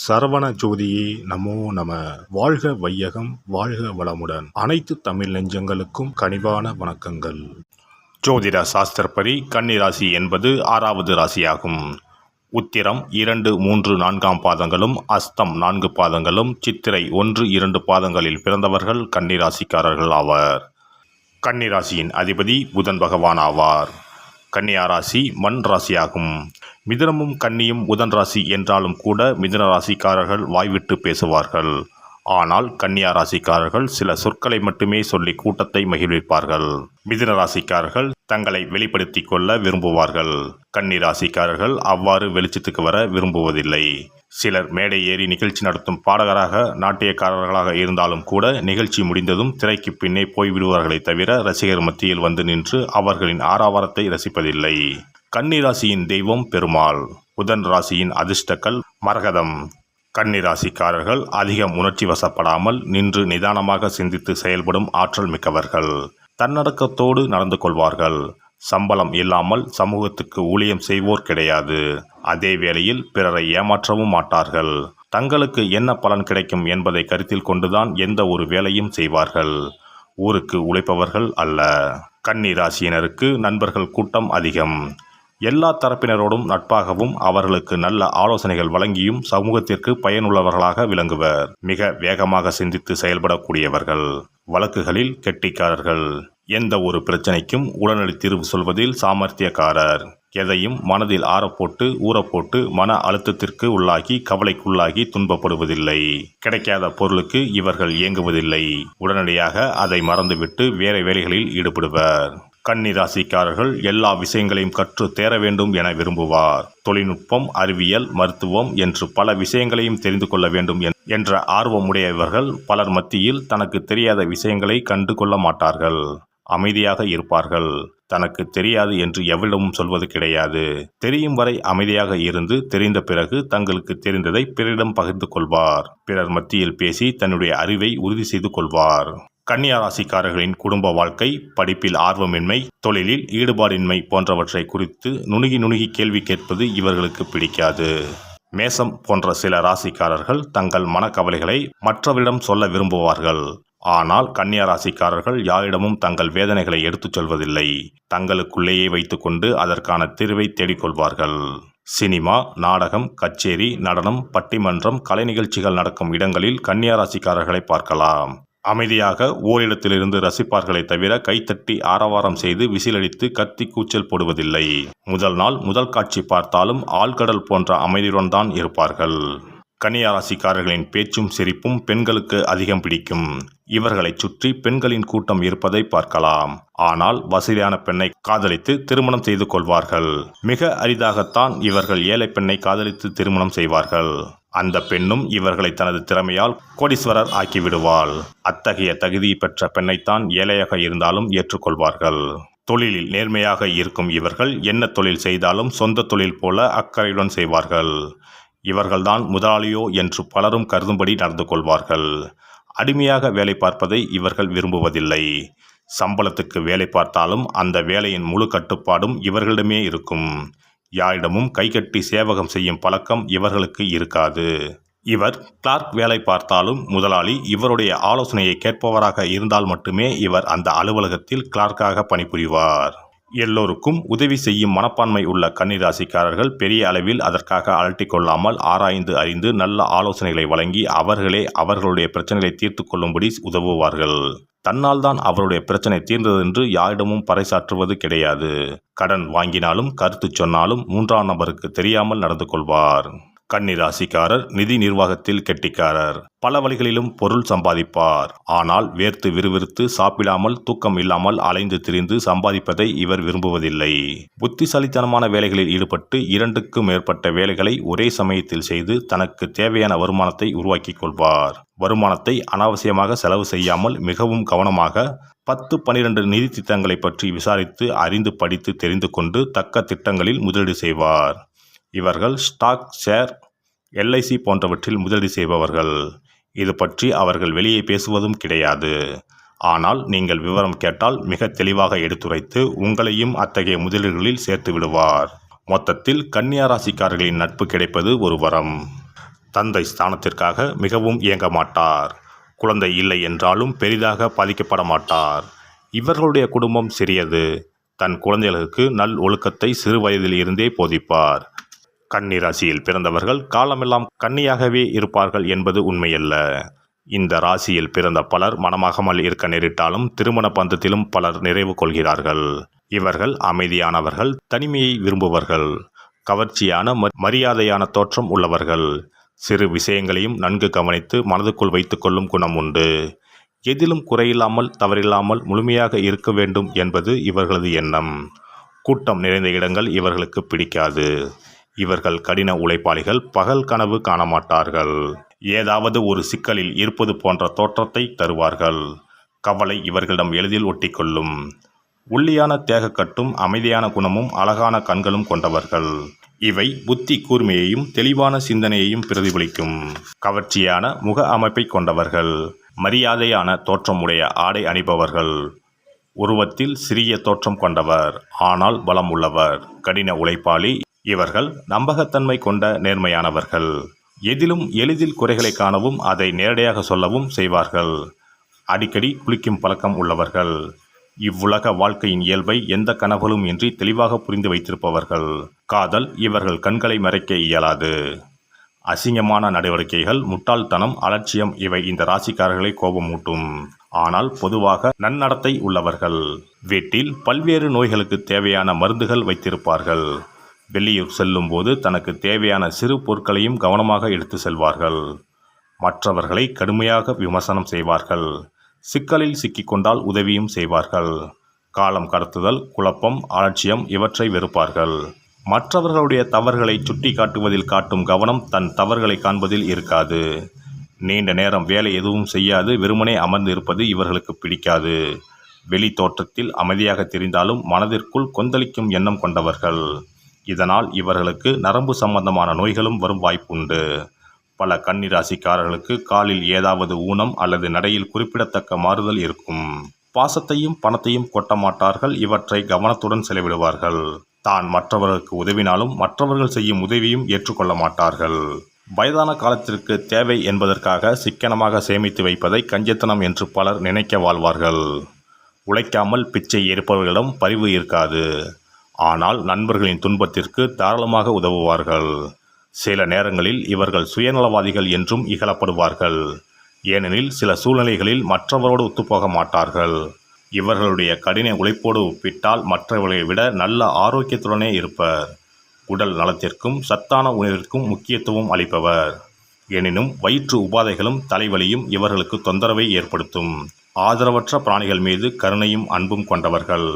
சரவண ஜோதியே நமோ நம. வாழ்க வையகம், வாழ்க வளமுடன். அனைத்து தமிழ் நெஞ்சங்களுக்கும் கனிவான வணக்கங்கள். ஜோதிட சாஸ்திரப்படி கன்னிராசி என்பது 6வது ராசியாகும். உத்திரம் 2, 3, 4 பாதங்களும், அஸ்தம் 4 பாதங்களும், சித்திரை 1, 2 பாதங்களில் பிறந்தவர்கள் கன்னிராசிக்காரர்கள் ஆவர். கன்னிராசியின் அதிபதி புதன் பகவான் ஆவார். கன்னியா ராசி மண் ராசியாகும். மிதுனமும் கன்னியும் புதன் ராசி என்றாலும் கூட மிதுன ராசிக்காரர்கள் வாய்விட்டு பேசுவார்கள். ஆனால் கன்னியா ராசிக்காரர்கள் சில சொற்களை மட்டுமே சொல்லி கூட்டத்தை மகிழ்விப்பார்கள். மிதுன ராசிக்காரர்கள் தங்களை வெளிப்படுத்தி கொள்ள விரும்புவார்கள். கன்னி ராசிக்காரர்கள் அவ்வாறு வெளிச்சத்துக்கு வர விரும்புவதில்லை. சிலர் மேடை ஏறி நிகழ்ச்சி நடத்தும் பாடகராக, நாட்டியக்காரர்களாக இருந்தாலும் கூட நிகழ்ச்சி முடிந்ததும் திரைக்கு பின்னே போய்விடுவார்களே தவிர ரசிகர் மத்தியில் வந்து நின்று அவர்களின் ஆரவாரத்தை ரசிப்பதில்லை. கன்னி ராசியின் தெய்வம் பெருமாள். புதன் ராசியின் அதிர்ஷ்டக்கல் மரகதம். கன்னி ராசிக்காரர்கள் அதிகம் உணர்ச்சி வசப்படாமல் நின்று நிதானமாக சிந்தித்து செயல்படும் ஆற்றல் மிக்கவர்கள். தன்னடக்கத்தோடு நடந்து கொள்வார்கள். சம்பளம் இல்லாமல் சமூகத்துக்கு ஊழியம் செய்வோர் கிடையாது. அதே வேளையில் பிறரை ஏமாற்றவும் மாட்டார்கள். தங்களுக்கு என்ன பலன் கிடைக்கும் என்பதை கருத்தில் கொண்டுதான் எந்த ஒரு வேலையும் செய்வார்கள். ஊருக்கு உழைப்பவர்கள் அல்ல. கன்னி ராசியினருக்கு நண்பர்கள் கூட்டம் அதிகம். எல்லா தரப்பினரோடும் நட்பாகவும் அவர்களுக்கு நல்ல ஆலோசனைகள் வழங்கியும் சமூகத்திற்கு பயனுள்ளவர்களாக விளங்குவர். மிக வேகமாக சிந்தித்து செயல்படக்கூடியவர்கள். வழக்குகளில் கெட்டிக்காரர்கள். எந்த ஒரு பிரச்சனைக்கும் உடனடி தீர்வு சொல்வதில் சாமர்த்தியக்காரர். எதையும் மனதில் ஆறப்போட்டு ஊறப்போட்டு மன அழுத்தத்திற்கு உள்ளாகி கவலைக்குள்ளாகி துன்பப்படுவதில்லை. கிடைக்காத பொருளுக்கு இவர்கள் இயங்குவதில்லை. உடனடியாக அதை மறந்துவிட்டு வேற வேலைகளில் ஈடுபடுவர். கன்னி ராசிக்காரர்கள் எல்லா விஷயங்களையும் கற்று தேர வேண்டும் என விரும்புவார். தொழில்நுட்பம், அறிவியல், மருத்துவம் என்று பல விஷயங்களையும் தெரிந்து கொள்ள வேண்டும் என்ற ஆர்வமுடையவர்கள் பலர் மத்தியில் தனக்கு தெரியாத விஷயங்களை கண்டு கொள்ள மாட்டார்கள். அமைதியாக இருப்பார்கள். தனக்கு தெரியாது என்று எவரிடமும் சொல்வது கிடையாது. தெரியும் வரை அமைதியாக இருந்து தெரிந்த பிறகு தங்களுக்கு தெரிந்ததை பிறரிடம் பகிர்ந்து கொள்வார். பிறர் மத்தியில் பேசி தன்னுடைய அறிவை உறுதி செய்து கொள்வார். கன்னியா ராசிக்காரர்களின் குடும்ப வாழ்க்கை, படிப்பில் ஆர்வமின்மை, தொழிலில் ஈடுபாடின்மை போன்றவற்றை குறித்து நுணுகி கேள்வி கேட்பது இவர்களுக்கு பிடிக்காது. மேசம் போன்ற சில ராசிக்காரர்கள் தங்கள் மனக்கவலைகளை மற்றவரிடம் சொல்ல விரும்புவார்கள். ஆனால் கன்னியா ராசிக்காரர்கள் யாரிடமும் தங்கள் வேதனைகளை எடுத்துச் சொல்வதில்லை. தங்களுக்குள்ளேயே வைத்துக்கொண்டு அதற்கான தீர்வை தேடிக்கொள்வார்கள். சினிமா, நாடகம், கச்சேரி, நடனம், பட்டிமன்றம், கலை நிகழ்ச்சிகள் நடக்கும் இடங்களில் கன்னியா ராசிக்காரர்களை பார்க்கலாம். அமைதியாக ஓரிடத்திலிருந்து ரசிப்பார்களே தவிர கைத்தட்டி ஆரவாரம் செய்து விசிலடித்து கத்தி கூச்சல் போடுவதில்லை. முதல் நாள் முதல் காட்சி பார்த்தாலும் ஆழ்கடல் போன்ற அமைதியுடன் தான் இருப்பார்கள். கன்னியா ராசிக்காரர்களின் பேச்சும் சிரிப்பும் பெண்களுக்கு அதிகம் பிடிக்கும். இவர்களை சுற்றி பெண்களின் கூட்டம் இருப்பதை பார்க்கலாம். ஆனால் வசதியான பெண்ணை காதலித்து திருமணம் செய்து கொள்வார்கள். மிக அரிதாகத்தான் இவர்கள் ஏழை பெண்ணை காதலித்து திருமணம் செய்வார்கள். அந்த பெண்ணும் இவர்களை தனது திறமையால் கோடீஸ்வரர் ஆக்கிவிடுவாள். அத்தகைய தகுதி பெற்ற பெண்ணைத்தான் ஏழையாக இருந்தாலும் ஏற்றுக்கொள்வார்கள். தொழிலில் நேர்மையாக இருக்கும் இவர்கள் என்ன தொழில் செய்தாலும் சொந்த தொழில் போல அக்கறையுடன் செய்வார்கள். இவர்கள்தான் முதலாளியோ என்று பலரும் கருதும்படி நடந்து கொள்வார்கள். அடிமையாக வேலை பார்ப்பதை இவர்கள் விரும்புவதில்லை. சம்பளத்துக்கு வேலை பார்த்தாலும் அந்த வேலையின் முழு கட்டுப்பாடும் இவர்களிடமே இருக்கும். யாரிடமும் கைகட்டி சேவகம் செய்யும் பழக்கம் இவர்களுக்கு இருக்காது. இவர் கிளார்க் வேலை பார்த்தாலும் முதலாளி இவருடைய ஆலோசனையை கேட்பவராக இருந்தால் மட்டுமே இவர் அந்த அலுவலகத்தில் கிளார்க்காக பணிபுரிவார். எல்லோருக்கும் உதவி செய்யும் மனப்பான்மை உள்ள கன்னிராசிக்காரர்கள் பெரிய அளவில் அதற்காக அலட்டிக் கொள்ளாமல் ஆராய்ந்து அறிந்து நல்ல ஆலோசனைகளை வழங்கி அவர்களே அவர்களுடைய பிரச்சனைகளை தீர்த்து கொள்ளும்படி உதவுவார்கள். தன்னால் தான் அவருடைய பிரச்சனை தீர்ந்ததென்று யாரிடமும் பறைசாற்றுவது கிடையாது. கடன் வாங்கினாலும் கருத்து சொன்னாலும் 3ஆம் நபருக்கு தெரியாமல் நடந்து கொள்வார். கன்னி ராசிக்காரர் நிதி நிர்வாகத்தில் கெட்டிக்காரர். பல வழிகளிலும் பொருள் சம்பாதிப்பார். ஆனால் வேர்த்து விறுவிறுத்து சாப்பிடாமல் தூக்கம் இல்லாமல் அலைந்து திரிந்து சம்பாதிப்பதை இவர் விரும்புவதில்லை. புத்திசாலித்தனமான வேலைகளில் ஈடுபட்டு 2க்கும் மேற்பட்ட வேலைகளை ஒரே சமயத்தில் செய்து தனக்கு தேவையான வருமானத்தை உருவாக்கி கொள்வார். வருமானத்தை அனாவசியமாக செலவு செய்யாமல் மிகவும் கவனமாக 10-12 நிதி திட்டங்களை பற்றி விசாரித்து அறிந்து படித்து தெரிந்து கொண்டு தக்க திட்டங்களில் முதலீடு செய்வார். இவர்கள் ஸ்டாக், ஷேர், LIC போன்றவற்றில் முதலீடு செய்பவர்கள். இது பற்றி அவர்கள் வெளியே பேசுவதும் கிடையாது. ஆனால் நீங்கள் விவரம் கேட்டால் மிக தெளிவாக எடுத்துரைத்து உங்களையும் அத்தகைய முதலீடுகளில் சேர்த்து விடுவார். மொத்தத்தில் கன்னியா ராசிக்காரர்களின் நட்பு கிடைப்பது ஒரு வரம். தந்தை ஸ்தானத்திற்காக மிகவும் இயங்க மாட்டார். குழந்தை இல்லை என்றாலும் பெரிதாக பாதிக்கப்பட மாட்டார். இவர்களுடைய குடும்பம் சிறியது. தன் குழந்தைகளுக்கு நல் ஒழுக்கத்தை சிறு வயதில் இருந்தே போதிப்பார். கன்னி ராசியில் பிறந்தவர்கள் காலமெல்லாம் கன்னியாகவே இருப்பார்கள் என்பது உண்மையல்ல. இந்த ராசியில் பிறந்த பலர் மனமாகாமல் இருக்க நேரிட்டாலும் திருமண பந்தத்திலும் பலர் நிறைவு கொள்கிறார்கள். இவர்கள் அமைதியானவர்கள், தனிமையை விரும்புவர்கள், கவர்ச்சியான மரியாதையான தோற்றம் உள்ளவர்கள், சிறு விஷயங்களையும் நன்கு கவனித்து மனதுக்குள் வைத்துக்கொள்ளும் குணம் உண்டு. எதிலும் குறையில்லாமல் தவறில்லாமல் முழுமையாக இருக்க வேண்டும் என்பது இவர்களது எண்ணம். கூட்டம் நிறைந்த இடங்கள் இவர்களுக்கு பிடிக்காது. இவர்கள் கடின உழைப்பாளிகள், பகல் கனவு காண மாட்டார்கள். ஏதாவது ஒரு சிக்கலில் இருப்பது போன்ற தோற்றத்தை தருவார்கள். கவலை இவர்களிடம் எளிதில் ஒட்டிக்கொள்ளும். ஒல்லியான தேகக்கட்டும் அமைதியான குணமும் அழகான கண்களும் கொண்டவர்கள். இவை புத்தி கூர்மையையும் தெளிவான சிந்தனையையும் பிரதிபலிக்கும். கவர்ச்சியான முக அமைப்பை கொண்டவர்கள். மரியாதையான தோற்றமுடைய ஆடை அணிபவர்கள். உருவத்தில் சிறிய தோற்றம் கொண்டவர், ஆனால் பலம் உள்ளவர். கடின உழைப்பாளி. இவர்கள் நம்பகத்தன்மை கொண்ட நேர்மையானவர்கள். எதிலும் எளிதில் குறைகளை காணவும் அதை நேரடியாக சொல்லவும் செய்வார்கள். அடிக்கடி குளிக்கும் பழக்கம் உள்ளவர்கள். இவ்வுலக வாழ்க்கையின் இயல்பை எந்த கனவுகளும் இன்றி தெளிவாக புரிந்து வைத்திருப்பவர்கள். காதல் இவர்கள் கண்களை மறைக்க இயலாது. அசிங்கமான நடவடிக்கைகள், முட்டாள்தனம், அலட்சியம் இவை இந்த ராசிக்காரர்களை கோபமூட்டும். ஆனால் பொதுவாக நன்னடத்தை உள்ளவர்கள். வீட்டில் பல்வேறு நோய்களுக்கு தேவையான மருந்துகள் வைத்திருப்பார்கள். வெளியூர் செல்லும் போது தனக்கு தேவையான சிறு பொருட்களையும் கவனமாக எடுத்து செல்வார்கள். மற்றவர்களை கடுமையாக விமர்சனம் செய்வார்கள். சிக்கலில் சிக்கிக்கொண்டால் உதவியும் செய்வார்கள். காலம் கடத்துதல், குழப்பம், அலட்சியம் இவற்றை வெறுப்பார்கள். மற்றவர்களுடைய தவறுகளை சுட்டி காட்டுவதில் காட்டும் கவனம் தன் தவறுகளை காண்பதில் இருக்காது. நீண்ட நேரம் வேலை எதுவும் செய்யாது வெறுமனே அமர்ந்து இருப்பது இவர்களுக்கு பிடிக்காது. வெளி தோற்றத்தில் அமைதியாக தெரிந்தாலும் மனதிற்குள் கொந்தளிக்கும் எண்ணம் கொண்டவர்கள். இதனால் இவர்களுக்கு நரம்பு சம்பந்தமான நோய்களும் வரும் வாய்ப்புண்டு. பல கன்னி ராசிக்காரர்களுக்கு காலில் ஏதாவது ஊனம் அல்லது நடையில் குறிப்பிடத்தக்க மாறுதல் இருக்கும். பாசத்தையும் பணத்தையும் கொட்ட மாட்டார்கள். இவற்றை கவனத்துடன் செலவிடுவார்கள். தான் மற்றவர்களுக்கு உதவினாலும் மற்றவர்கள் செய்யும் உதவியும் ஏற்றுக்கொள்ள மாட்டார்கள். வயதான காலத்திற்கு தேவை என்பதற்காக சிக்கனமாக சேமித்து வைப்பதை கஞ்சத்தனம் என்று பலர் நினைக்க வாழ்வார்கள். உழைக்காமல் பிச்சை எடுப்பவர்களிடம் பரிவு இருக்காது. ஆனால் நண்பர்களின் துன்பத்திற்கு தாராளமாக உதவுவார்கள். சில நேரங்களில் இவர்கள் சுயநலவாதிகள் என்றும் இகழப்படுவார்கள். ஏனெனில் சில சூழ்நிலைகளில் மற்றவரோடு ஒத்துப்போக மாட்டார்கள். இவர்களுடைய கடின உழைப்போடு ஒப்பிட்டால் மற்றவர்களை விட நல்ல ஆரோக்கியத்துடனே இருப்பர். உடல் நலத்திற்கும் சத்தான உணவிற்கும் முக்கியத்துவம் அளிப்பவர். எனினும் வயிற்று உபாதைகளும் தலைவலியும் இவர்களுக்கு தொந்தரவை ஏற்படுத்தும். ஆதரவற்ற பிராணிகள் மீது கருணையும் அன்பும் கொண்டவர்கள்.